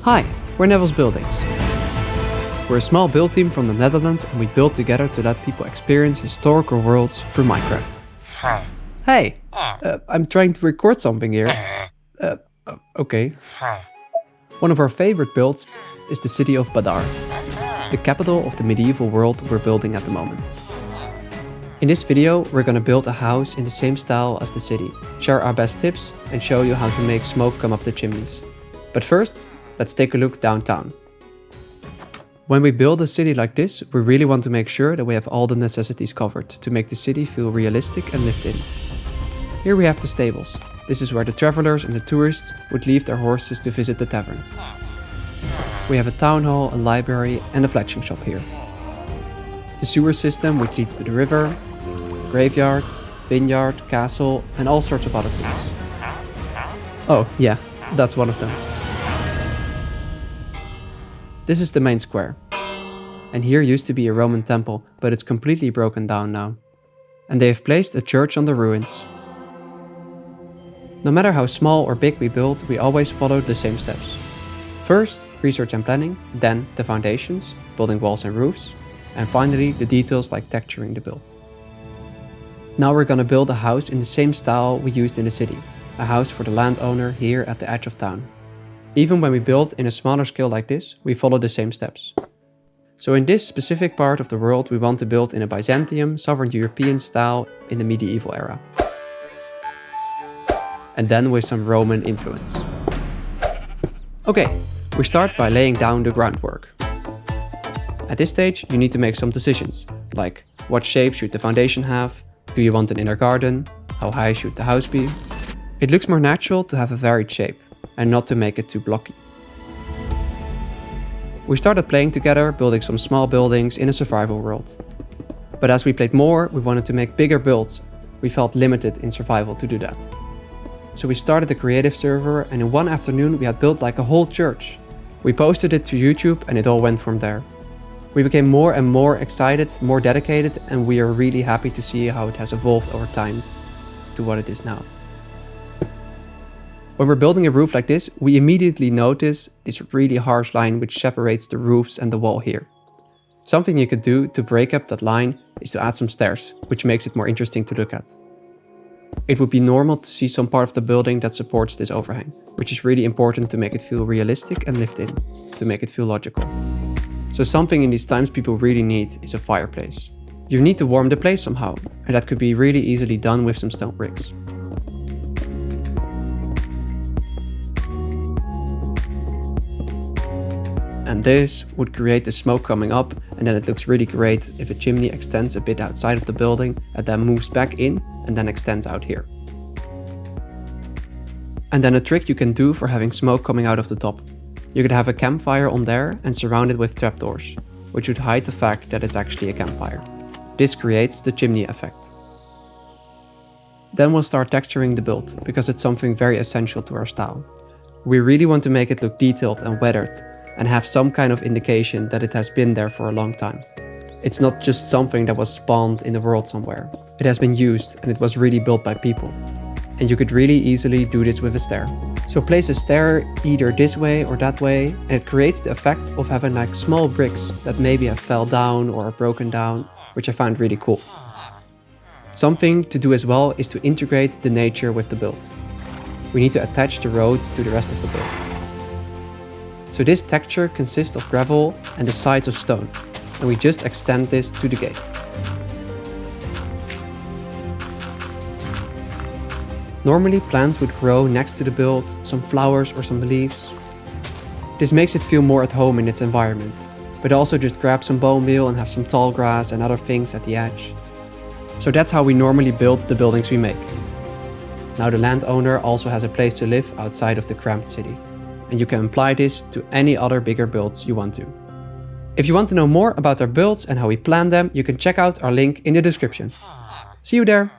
Hi, we're Nevas Buildings. We're a small build team from the Netherlands and we build together to let people experience historical worlds through Minecraft. Hey, I'm trying to record something here. Okay. One of our favorite builds is the city of Badar, the capital of the medieval world we're building at the moment. In this video, we're gonna build a house in the same style as the city, share our best tips and show you how to make smoke come up the chimneys. But first, let's take a look downtown. When we build a city like this, we really want to make sure that we have all the necessities covered to make the city feel realistic and lived in. Here we have the stables. This is where the travelers and the tourists would leave their horses to visit the tavern. We have a town hall, a library and a fletching shop here. The sewer system which leads to the river, graveyard, vineyard, castle and all sorts of other things. Oh yeah, that's one of them. This is the main square. And here used to be a Roman temple, but it's completely broken down now. And they have placed a church on the ruins. No matter how small or big we build, we always follow the same steps. First, research and planning, then the foundations, building walls and roofs, and finally the details like texturing the build. Now we're gonna build a house in the same style we used in the city, a house for the landowner here at the edge of town. Even when we build in a smaller scale like this, we follow the same steps. So in this specific part of the world, we want to build in a Byzantium, Southern European style in the medieval era. And then with some Roman influence. Okay, we start by laying down the groundwork. At this stage, you need to make some decisions, like what shape should the foundation have? Do you want an inner garden? How high should the house be? It looks more natural to have a varied shape and not to make it too blocky. We started playing together, building some small buildings in a survival world. But as we played more, we wanted to make bigger builds. We felt limited in survival to do that. So we started a creative server and in one afternoon we had built like a whole church. We posted it to YouTube and it all went from there. We became more and more excited, more dedicated, and we are really happy to see how it has evolved over time to what it is now. When we're building a roof like this, we immediately notice this really harsh line which separates the roofs and the wall here. Something you could do to break up that line is to add some stairs, which makes it more interesting to look at. It would be normal to see some part of the building that supports this overhang, which is really important to make it feel realistic and lived in, to make it feel logical. So something in these times people really need is a fireplace. You need to warm the place somehow, and that could be really easily done with some stone bricks. And this would create the smoke coming up, and then it looks really great if a chimney extends a bit outside of the building and then moves back in and then extends out here. And then a trick you can do for having smoke coming out of the top. You could have a campfire on there and surround it with trapdoors, which would hide the fact that it's actually a campfire. This creates the chimney effect. Then we'll start texturing the build, because it's something very essential to our style. We really want to make it look detailed and weathered, and have some kind of indication that it has been there for a long time. It's not just something that was spawned in the world somewhere. It has been used and it was really built by people. And you could really easily do this with a stair. So place a stair either this way or that way, and it creates the effect of having like small bricks that maybe have fell down or are broken down, which I find really cool. Something to do as well is to integrate the nature with the build. We need to attach the roads to the rest of the build. So this texture consists of gravel and the sides of stone, and we just extend this to the gate. Normally plants would grow next to the build, some flowers or some leaves. This makes it feel more at home in its environment, but also just grab some bone meal and have some tall grass and other things at the edge. So that's how we normally build the buildings we make. Now the landowner also has a place to live outside of the cramped city. And you can apply this to any other bigger builds you want to. If you want to know more about our builds and how we plan them, you can check out our link in the description. See you there!